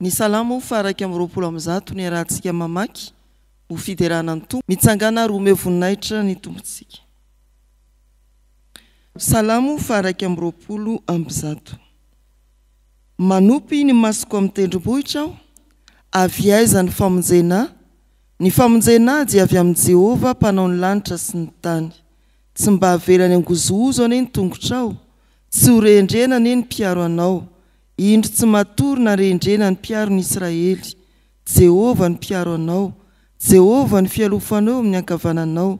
Ny salamo faraka amin'ny 20 ny arahantsika mamaky ho fiderana ny tompo mitsangana roa voninahitra ny tompontsika. Salamo faraka amin'ny 20. Manopy ny masoko amin'ny tendrombohitra aho, avy aiza ny famonjena? Ny famonjena dia avy amin'ny Jehovah mpanao ny lanitra sy ny tany. Tsy mba havelany angozozo ane ny tongotrao, tsy ho rendrena ane ny mpiaro anao. Indro tsy matory na rendrena ny mpiaro ny Israely. Jehovah ny mpiaro anao, Jehovah ny fialofanao amin'ny ankavananao.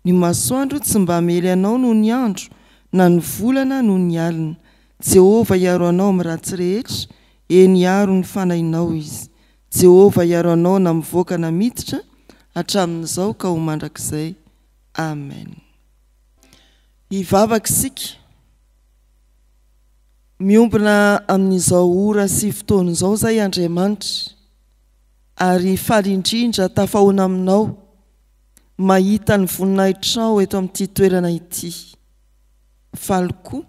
Ny masoandro tsy mba hamely anao noho ny andro, na ny volana noho ny alina. Jehovah iaro anao amin'ny ratsy rehetra, eny aro ny fanahinao izy. Jehovah iaro anao na mivoaka na miditra, hatramin'izao ka ho mandrakizay. Amen. Hivavaka isika miombona amin'izao ora sy fotoana izao zay Andriamanitra, ary faly indrindra tafahoana aminao mahita ny voninahitrao eto amin'ity toerana ity. Faly koa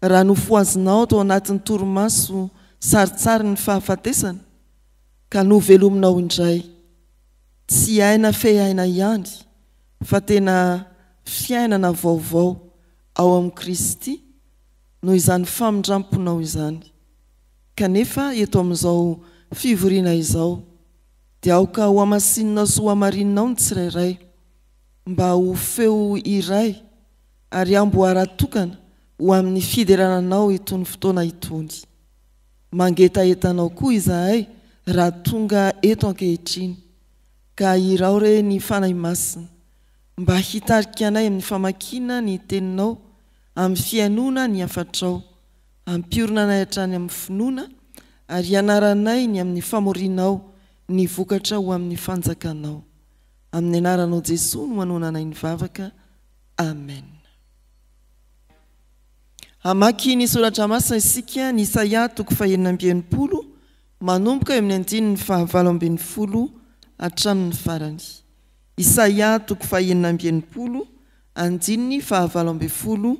raha nofoazinao tao anatin'ny torimaso saritsary ny fahafatesana, ka novelominao indray. Tsy aina fehaina ihany, fa tena fiainana vaovao ao amin'ny Kristy, noho izany famindramponao izany. Kanefa eto amin'izao fivoriana izao, dia aoka ho amasinina sy ho amarinina ny tsirairay, mba ho feo iray ary amboaran-tokana ho amin'ny fiderananao itony fotoana itony. Mangetaetanao koa izahay raha tonga eto ankehitriny, ka irao re ny fanahy masina, mba hitarika anay amin'ny famakina ny teninao, amin'ny fiainona ny afatrao, ampiorina anay hatrany amin'ny finoana, ary anaranay ny amin'ny famorinao ny vokatra ho amin'ny fanjakanao. Amin'ny anaranao Jesosy no manonanay ny vavaka. Amen. Amaky ny soratra masina isika ny Isaia 9:20 manomboka eo amin'ny 9:20 hatramin'ny farany. Isaia 9:20 9:20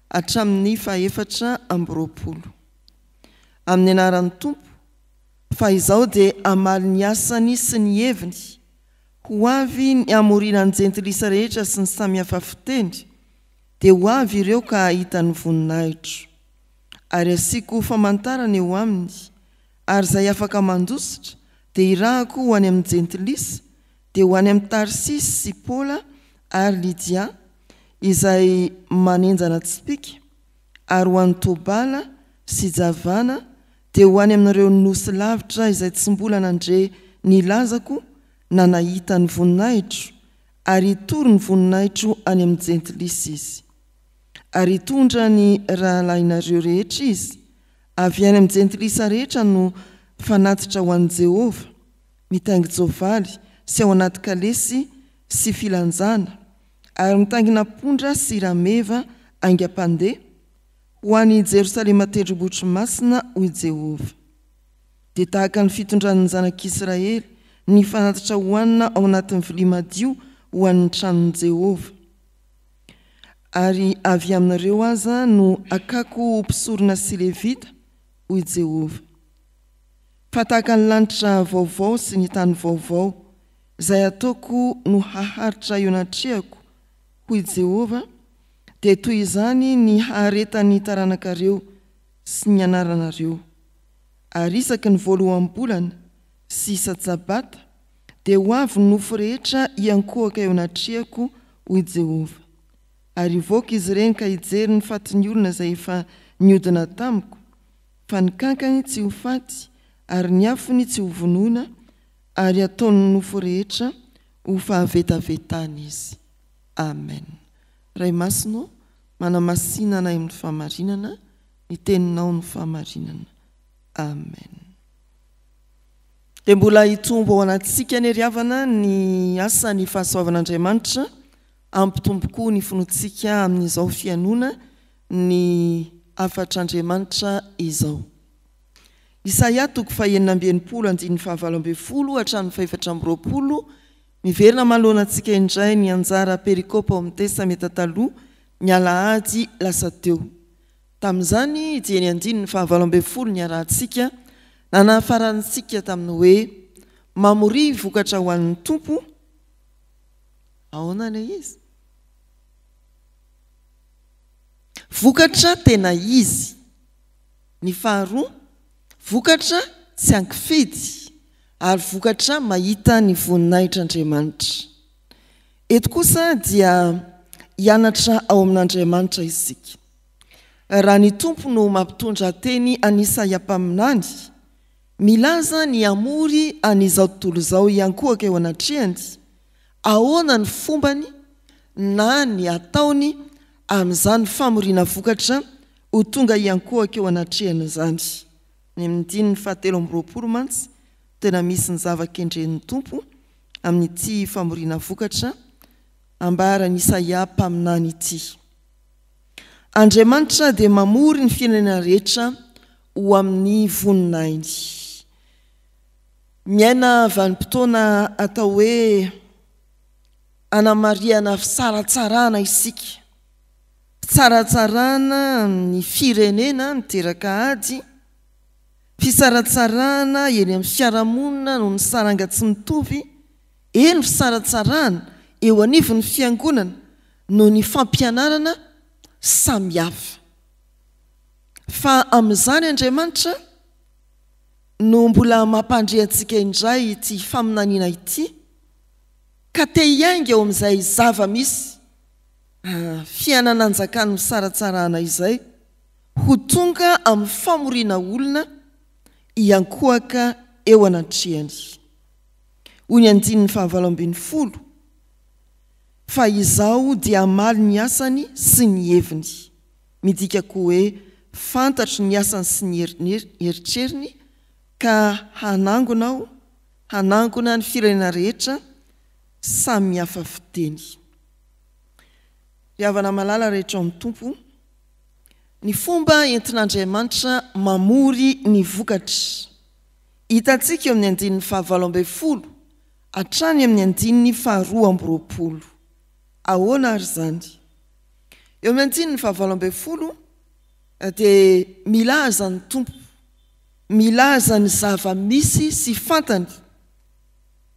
hatramin'ny 4:20. Amin'ny anaran'ny Tompo, fa izao dia amaly ny asany sy ny heviny, ho avy ny amorina ny jentilisa rehetra sy ny samihafa fiteny, dia ho avy ireo ka ahita ny voninahitro. Ary asiako famantarana eo aminy, ary izay afaka mandositra dia irahako ho any amin'ny jentilisa, dia ho any amin'ny Tarsisy sy Paola ary Lydia, izay manenjana tsipika, ary ho an'ny Tobala sy Javana, dia ho any amin'ireo nosy lavitra izay tsy mbola nandre nilazako na nahita ny voninahitro, ary hitory ny voninahitro any amin'ny jentilisa izy. Ary hitondra ny rahalahinareo rehetra izy, avy any amin'ny jentilisa rehetra no fanatitra ho an'i Jehovah, mitaingy jovaly sy ao anaty kalesy sy filanjana, ary mitangina pondra sy rameva aingam-pandeha, ho any Jerosalema tendrombohitra masina hoy Jehovah. Dia tahaka ny fitondran'ny zanak'Israely ny fanatitra hoanina ao anatin'ny vilia madio ho an'ny tranon'i Jehovah. Ary avy aminareo aza no akako mpisorona sy levita hoy Jehovah. Fa tahaka ny lanitra vaovao sy ny tany vaovao, izay ataoko no haharitra eo anatrehako hoy Jehovah, dia toy izany ny haharetany taranakareo sy ny anaranareo. Ary isaky ny voalohan'ny bolana sy isa-tsabata, dia ho avy ny nofo rehetra iankohaka eo anatrehako hoy Jehovah. Ary voaka izy ireny ka hijery ny fatin'ny olona izay efa niodina tamiko, fa ny kankany tsy ho faty, ary ny afony tsy ho vonoina, ary ataony nofo rehetra ho fahavetavetana izy. Amen. Ray masino, manamasinana anay amin'ny fahamarinana, ny teninao ny fahamarinana. Amen. Dia mbola hitombo ao anatsika ny riavana ny asa ny fahasoavan'Andriamanitra, ampitombo koa ny finoantsika amin'izao fianona ny afatr'Andriamanitra izao. Isaia 9:20 hatramin'ny 5:20 miverina manoloana antsika indray ny anjara perikopa ao amin'ny testameta taloha, ny alahady lasa teo. Tamin'izany dia ny 9:20 ny arahantsika nanafarantsika tamin'ny hoe mamory vokatra ho an'ny tompo ahoana ilay izy vokatra tena izy ny faharoa vokatra tsy ankifidy ary vokatra mahita ny voninahitr'Andriamanitra eto kosa dia hianatra ao amin'Andriamanitra isika raha ny tompo no mampitondra teny an'Isaia mpaminany milaza ny amory an'izao tontolo izao iankohaka eo anatrehany ahoana ny fombany na ny ataony amin'izany famoriana vokatra ho tonga iankohaka eo anatrehany izany ny amin'ny 7:20 mantsy tena misy ny zava-kendren'ny tompo amin'ity famoriana vokatra ambarany Isaia mpaminany ity Andriamanitra dia mamory ny fiainana rehetra ho amin'ny voninahiny miaina vanim-potoana atao hoe anamariana fisaratsarana isika fisaratsarana ny firenena miteraka ady fisaratsarana eny amin'ny fiarahamonina no ny saranga tsy mitovy eny fisaratsarana eo anivon'ny fiangonana no ny fampianarana samihafa fa amin'izany Andriamanitra no mbola mampandrehantsika indray ity faminaniana ity ka te hiainga eo amin'izay zava-misy fiainananjakany misaratsarana izay ho tonga amin'ny famoriana olona iankohaka eo anatrehany hoy ny 9:20 fa izao dia amaly ny asany sy ny heviny midika koa hoe fantatro ny asany sy ny heritreriny ka hanangona ny firenena rehetra samy hafa fiteny riavana malala rehetra amin'ny tompo ny fomba entin'Andriamanitra mamory ny vokatra hitantsika eo amin'ny 9:20 hatrany amin'ny 9:20 ahoana ary zany eo amin'ny 9:20 dia milaza ny tompo milaza ny zava-misy sy fantany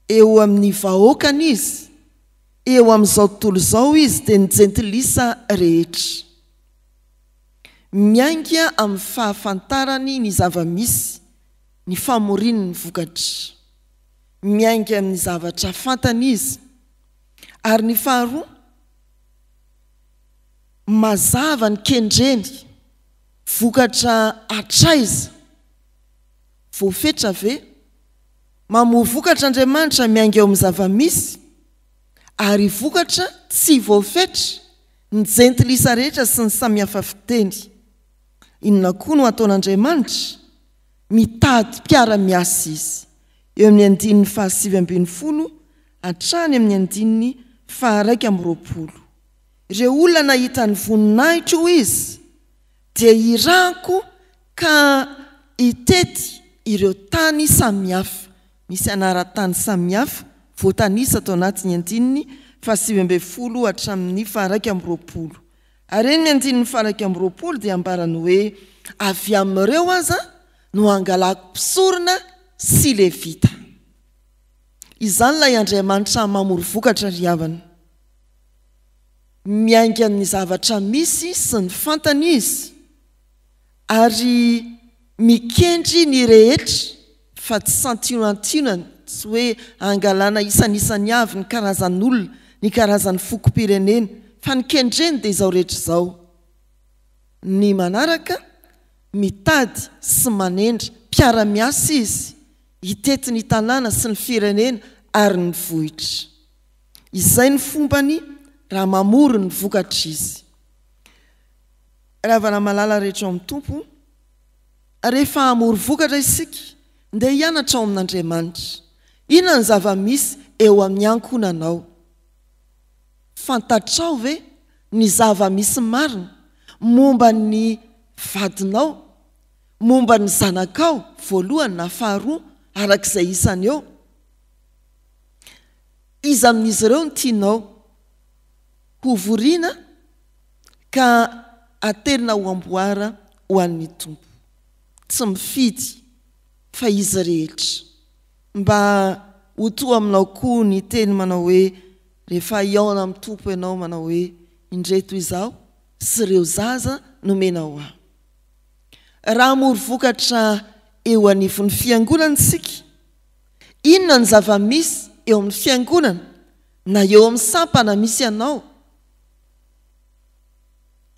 eo amin'ny vahoakany izy eo amin'izao tontolo izao izy dia nijentilisa rehetra miainga amin'ny fahafantarany ny zava-misy ny famoriany ny vokatra miainga amin'ny zavatra fantany izy ary ny faharoa mazava ny kendreny vokatra atraiza voafetra ve mamory vokatra Andriamanitra miainga eo amin'ny zava-misy ary vokatra tsy voafetra ny jentilisa rehetra sy ny samihafa fiteny inona koa no ataon'Andriamanitra mitady mpiara-miasa izy eo amin'ny 9:20 hatrany amin'ny 9:20 ireo olona nahita ny voninahitra ho izy dia irako ka itety ireo tany samihafa misy anara-tany samihafa voatanisa atao anatin'ny 9:20 hatramin'ny 1:20 ary eny ny 1:20 dia ambarany hoe avy amin'ireo aza no angalako mpisorona sy levita izany lay Andriamanitra mamory vokatra ry havana miainga amin'ny zavatra misy sy ny fantany izy ary mikendry ny rehetra fa tsy santionantionany tsy hoe angalana isan'isany avy ny karazan'olona ny karazan'ny fokom-pirenena fa ny kendreny dia izao rehetra izao ny manaraka mitady sy manendry mpiara-miasa izy hitety ny tanàna sy ny firenena ary ny vohitra izay ny fombany raha mamory ny vokatra izy ravana malala rehetra amin'ny tompo rehefa hamory vokatra isika ndia hianatra ao amin'Andriamanitra inona ny zava-misy eo amin'ny ankonanao fantatrao ve ny zava-misy marina momba ny vadinao momba ny zanakao voalohany na faharoa arak'izay isany eo izy amin'izy ireo ny tianao ho voriana ka aterina ho amboara ho an'ny tompo tsy mifidy fa izy rehetra mba ho toa aminao koa ny teny manao hoe rehefa iaona amin'ny tompo ianao manao hoe indreto izao sy ireo zaza nomenao aho. Raha moro vokatra eo anivon'ny fiangonana isika, inona ny zava-misy eo amin'ny fiangonana na eo amin'ny sampana misy ianao,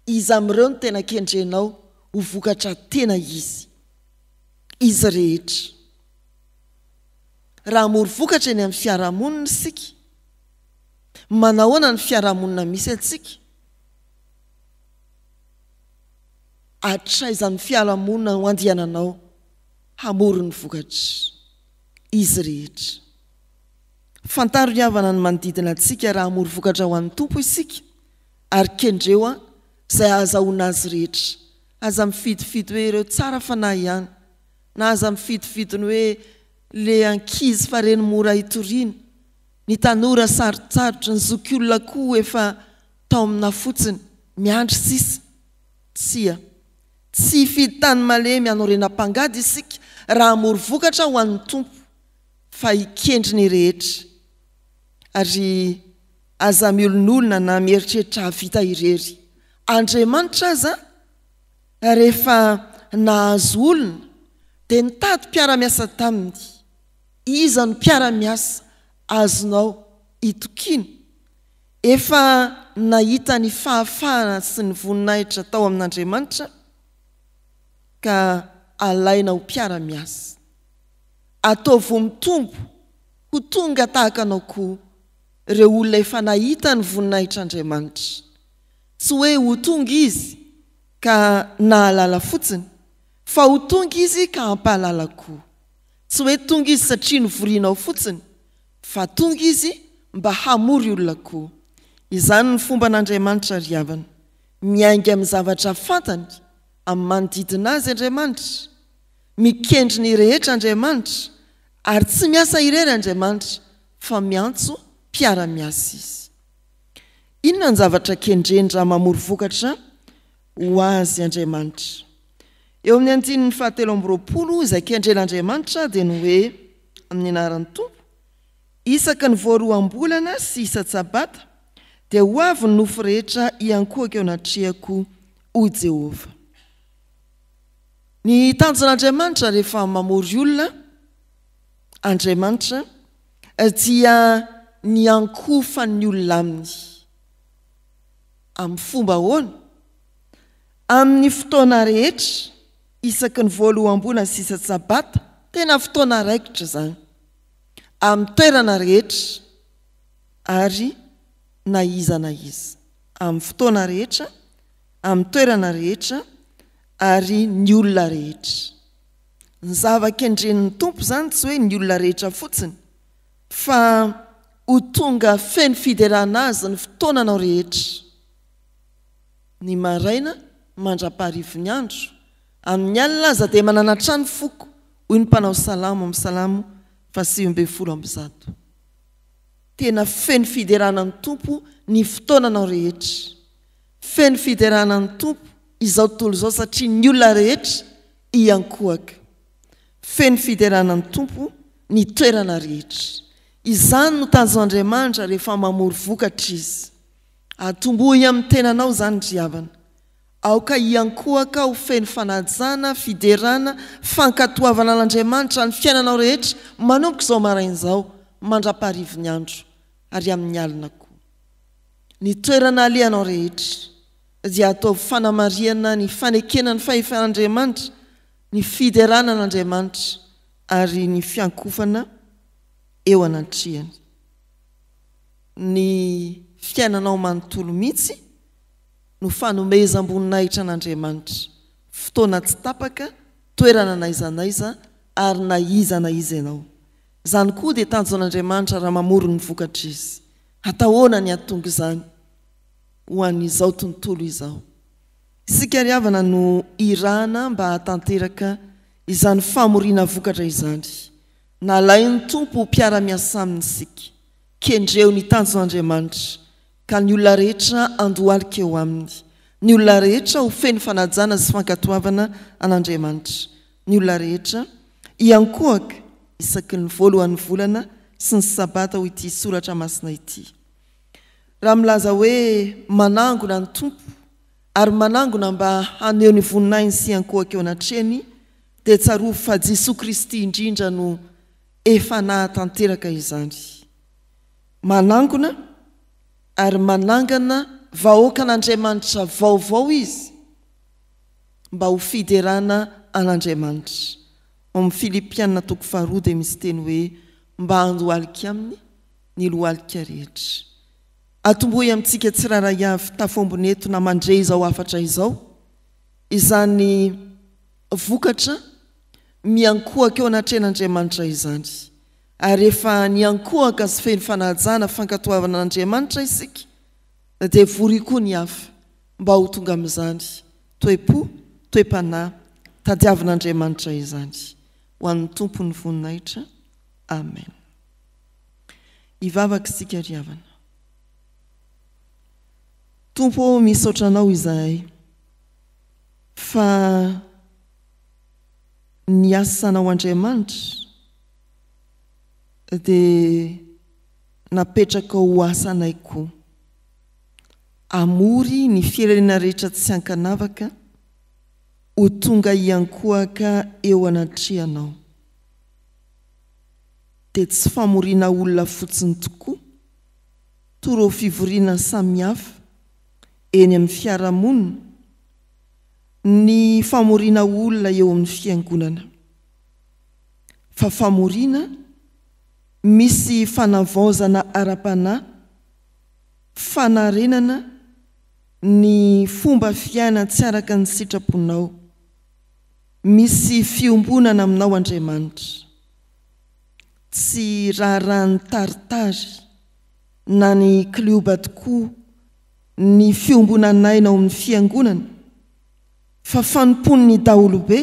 izy amin'ireo no tena kendrenao ho vokatra tena izy rehetra. Raha moro vokatra eny amin'ny fiarahamonina isika, manahoana ny fiarahamonina misy atsika? Atraizan'ny fiarahamonina ho andiananao hamoro ny vokatra izy rehetra. Fantaro ny havana ny manodidina antsika raha moro vokatra ho an'ny tompo isika, ary kendreo izay ahazahoana azy rehetra. Aza mifidifidy hoe ireo tsara fanahy ihany, na aza mifidifidy hoe le ankizy fa reny mora hitoriana, ny tanora sarotsarotra, ny zokiolona koa efa tao amina fotsiny miandry sisa. Tsy fidy tany malemy anorenam-pangady isika raha moro vokatra ho an'ny tompo, fa ikendry ny rehetra. Ary aza miolonolona na mieritreritra havita irery. Andriamanitra aza rehefa nahazo olona dia nitady mpiara-miasa taminy. Iza no mpiara-miasa azonao itokiana? Efa nahita ny fahafahana sy ny voninahitra tao amin'Andriamanitra ka alaina ho mpiara-miasa. Ataovy mitombo ho tonga tahaka anao koa ireo olona efa nahita ny voninahitr'Andriamanitra. Tsy hoe ho tonga izy ka nahalala fotsiny, fa ho tonga izy ka hampahalala koa. Tsy hoe tonga izy satria novorianao fotsiny, fa tonga izy mba hamory olona koa. Izany ny fomba n'Andriamanitra ry havana, miainga amin'ny zavatra fantany amin'ny manodidina azy Andriamanitra, mikendry ny rehetra Andriamanitra, ary tsy miasa irery Andriamanitra fa miantso mpiara-miasa izy. Inona ny zavatra kendreny raha mamoro vokatra ho azy Andriamanitra? Eo amin'ny andinin'ny 7:20 izay kendren'Andriamanitra dia ny hoe amin'ny anaran'ny tompo, isaky ny voaroam-bolana sy isa-tsabata dia ho avy ny nofo rehetra iankohako eo anatrehako ho Jehovah. Ny tanjon'Andriamanitra rehefa mamory olona Andriamanitra dia ny ankofan'ny olona aminy. Amin'ny fomba ahoana? Amin'ny fotoana rehetra, isaky ny voaloham-bolana sy isa-tsabata, tena fotoana raikitra zany. Amin'ny toerana rehetra ary na iza na iza. Amin'ny fotoana rehetra, amin'ny toerana rehetra ary ny olona rehetra. Ny zava-kendren'ny tompo zany tsy hoe ny olona rehetra fotsiny, fa ho tonga feno fiderana azy ny fotoananao rehetra. Ny maraina mandra-paharivo ny andro, amin'ny alina aza dia manana trano foko, hoy ny mpanao salamo amin'ny salamo 120. Tena feno fiderana ny tompo ny fotoananao rehetra. Feno fiderana ny tompo izao tontolo izao satria ny olona rehetra iankohaka. Feno fiderana ny tompo ny toerana rehetra. Izany no tanjon'Andriamanitra rehefa mamory vokatra izy. Atombohy amin'ny tenanao zany ry havana. Aoka iankohaka ho feno fanajana, fiderana, fankatoavana an'Andriamanitra ny fiainanao rehetra manomboka izao maraina izao mandra-paharivo ny andro ary amin'ny alina koa. Ny toerana alehanao rehetra dia ataovy fanamariana ny fanekena ny fahefan'Andriamanitra, ny fiderana an'Andriamanitra ary ny fiankofana eo anatrehany. Ny fiainanao manontolo mihitsy no fanomezam-boninahitra an'Andriamanitra. Fotoana tsy tapaka, toerana na iza ary na iza ianao. Zany koa dia tanjon'Andriamanitra raha mamory ny vokatra izy. Atahoana ny atonga izany ho an'izao tontolo izao. Isika ry havana no irana mba hatanteraka izany famoriana vokatra izany. Nalain'ny tompo mpiara-miasa aminy isika, kendreo ny tanjon'Andriamanitra, ka ny olona rehetra andohalika eo aminy. Ny olona rehetra ho feno fanajana sy fankatoavana an'Andriamanitra. Ny olona rehetra iankohaka isaky ny voalohan'ny volana sy ny sabata ho ity soratra masina ity. Raha milaza hoe manangona ny tompo ary manangona mba haneho ny voninainy sy iankohaka eo anatreny dia tsaroa fa Jesosy Kristy indrindra no efa nahatanteraka izany. Manangona ary manangana vahoaka an'Andriamanitra vaovao izy mba ho fiderana an'Andriamanitra. Amin'ny Filipianina 4 dia misy teny hoe mba handohalika aminy ny lohalika rehetra. Atombohy amintsika tsiraray avy tafoambonetona mandre izao afatra izao, izany vokatra miankohaka eo anatren'Andriamanitra izany. Ary rehefa niankohaka sy feno fanajana fankatoavana an'Andriamanitra isika dia vory koa ny hafa mba ho tonga amin'izany toe-po, toe-panahy, tadiavin'Andriamanitra izany. Ho an'ny tompo ny voninahitra. Amen. Ivavaka isika ry havana. Tompo, misaotra anao izahay fa ny asanao Andriamanitra dia napetraka ho asanay koa. Amory ny firenena rehetra tsy ankanavaka ho tonga iankohaka eo anatrehanao. Dia tsy famoriana olona fotsiny tokoa, toro fivoriana samihafa eny amin'ny fiarahamonina, ny famoriana olona eo amin'ny fiangonana. Fa famoriana misy fanavaozana ara-panahy, fanarenana ny fomba fiaina tsy araka ny sitraponao, misy fiombonana aminao Andriamanitra. Tsy raharahany taritary na ny klioba tokoa ny fiombonanainao amin'ny fiangonana, fa fanompony ny daholobe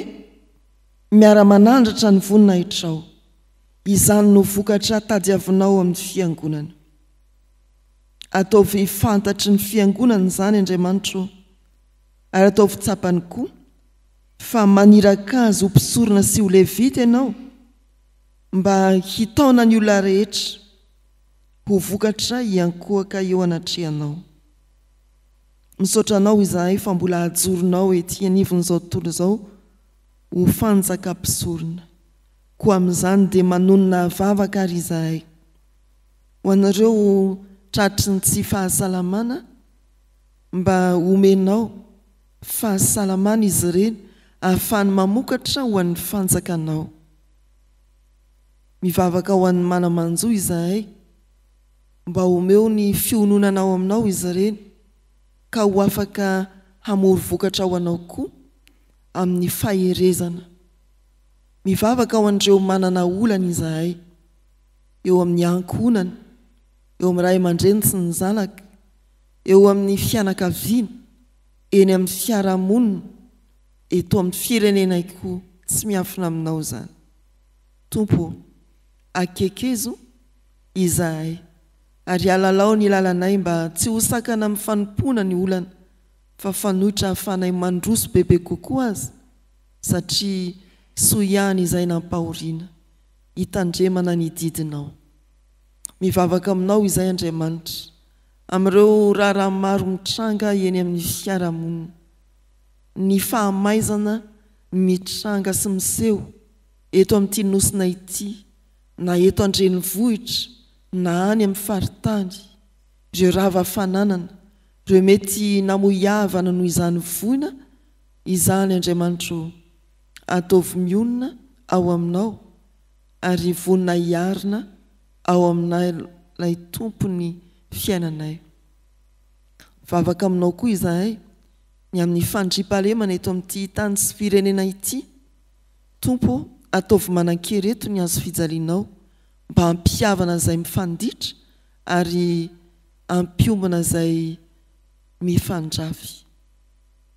miara-manandratra ny voninahitrao. Izany no vokatra tadiavinao amin'ny fiangonana. Ataovy fantatry ny fiangonana izany Andriamanitra, ary ataovy tsapany koa fa maniraka azy ho mpisorona sy ho levita ianao mba hitaona ny olona rehetra ho vokatra iankohaka eo anatrehanao. Misaotra anao izahay fa mbola ajoronao ety anivon'izao tontolo izao ho fanjakam-pisorona. Koa amin'izany dia manonona vavaka ary izahay ho anareo tratry ny tsy fahasalamana, mba omenao fahasalamana izy ireny ahafahany mamokatra ho an'ny fanjakanao. Mivavaka ho an'ny manamanjo izahay mba omeo ny fiononanao aminao izy ireny ka ho afaka hamory vokatra ho anao koa amin'ny faherezana. Mivavaka ho an'ireo manana olana izahay eo amin'ny ankohonana, eo amin'ny ray aman-dreny sy ny zanaka, eo amin'ny fianakaviana, eny amin'ny fiarahamonina, eto amin'ny firenenay koa tsy miafina aminao izany. Tompo, akekezo izahay ary alalao ny lalanay mba tsy ho sakana amin'ny fanompona ny olana, fa fanohitra hahafanay mandroso bebe kokoa azy, satria soa ihany izay nampahoriana hitandremana ny didinao. Mivavaka aminao izay Andriamanitra amin'ireo raharaha maro mitranga eny amin'ny fiarahamonina, ny fahamaizana mitranga sy miseho eto amin'ity nosina ity, na eto an-drenivohitra na any amin'ny faritany, ireo rava fananana, ireo mety namoiavana noho izany voina izany Andriamanitra, ataovy mionona ao aminao ary vonina hiarina ao aminay lay tompony fiainanay. Vavaka aminao koa izahay ny amin'ny fandriampahalemana eto amin'ity tany sy firenena ity. Tompo, ataovy manan-kereto ny azo fijalianao mba hampihavana izay mifanditra ary hampiombana izay mifandrafy.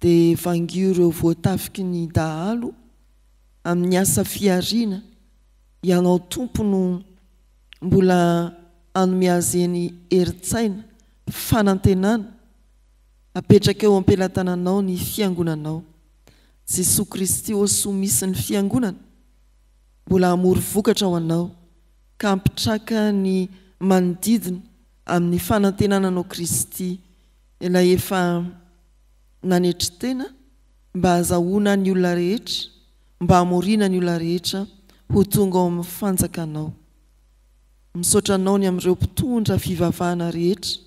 Dia vangio ireo voatafiky ny dahalo amin'ny asa fiariana, ianao Tompo no mbola hanome azy eny eritsaina, fanantenana, apetraka eo am-pelatananao ny fiangonanao. Jesosy Kristy ô soa misy ny fiangonana mbola hamory vokatra ho anao ka ampitraka ny manodidina amin'ny fanantenananao Kristy ilay efa nanetry tena mba hahazahoana ny olona rehetra mba hamoriana ny olona rehetra ho tonga ao amin'ny fanjakanao. Misaotra anao ny amin'ireo mpitondra fivavahana rehetra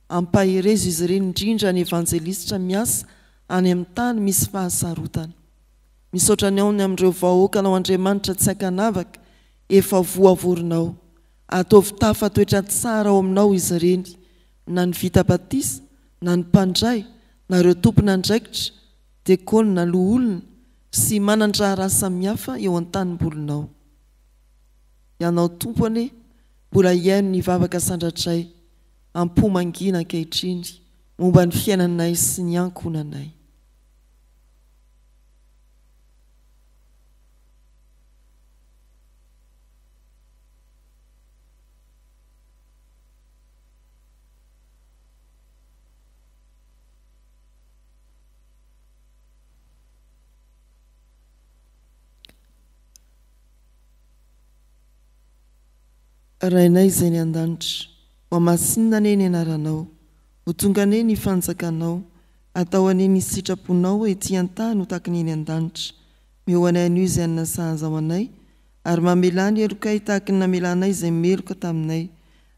ampaherezo izy ireny indrindra ny evanjelistra miasa any amin'ny tany misy fahasarotana. Misaotra anao ny amin'ireo vahoaka anao Andriamanitra tsy hakanavaka efa voavorinao ataovy tafatoetra tsara ao aminao izy ireny na ny vita batisa na ny mpandray na ireo tompona andraikitra dekona na loholona sy manandrara samihafa eo an-tanimbolonao. Ianao tompony mbola iaino ny vavaka sandratray ampomangina ankehitriny momba ny fiainanay sy ny ankonanay. Rainay izay ny an-danitra, mamasinina ane ny anaranao, ho tonga ane ny fanjakanao, atao ane ny sitraponao ety an-tany ho taky ny an-danitra. Meo anay anio izay anona sahaza ho anay, ary mamela ny elokay taky ny namelanay izay meloka taminay,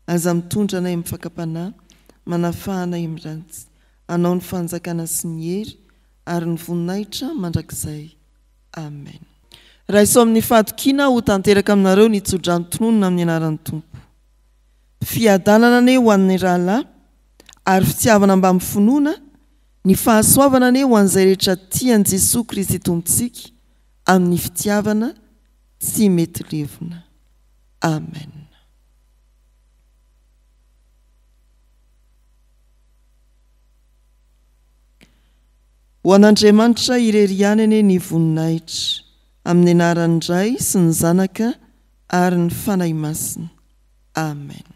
aza mitondra anay amin'ny fakapanahy, manafahanay amin'ny ratsy. Anao ny fanjakana sy ny hery, ary ny voninahitra mandrakizay. Amen. Raha iso amin'ny fahatokiana ho tanteraka aminareo ny tsodranotononona amin'ny anaran'ny Tompo. Fiadanana ane ho an'ny rahalahy ary fitiavana mba amin'ny finoana, ny fahasoavana ane ho an'izay rehetra tian'i Jesosy Kristy Tompontsika amin'ny fitiavana tsy mety levona. Amen. Ho an'Andriamanitra irery ihany ane ny voninahitra, amin'ny anaran'ny Ray sy ny Zanaka ary ny fanahy masina. Amen.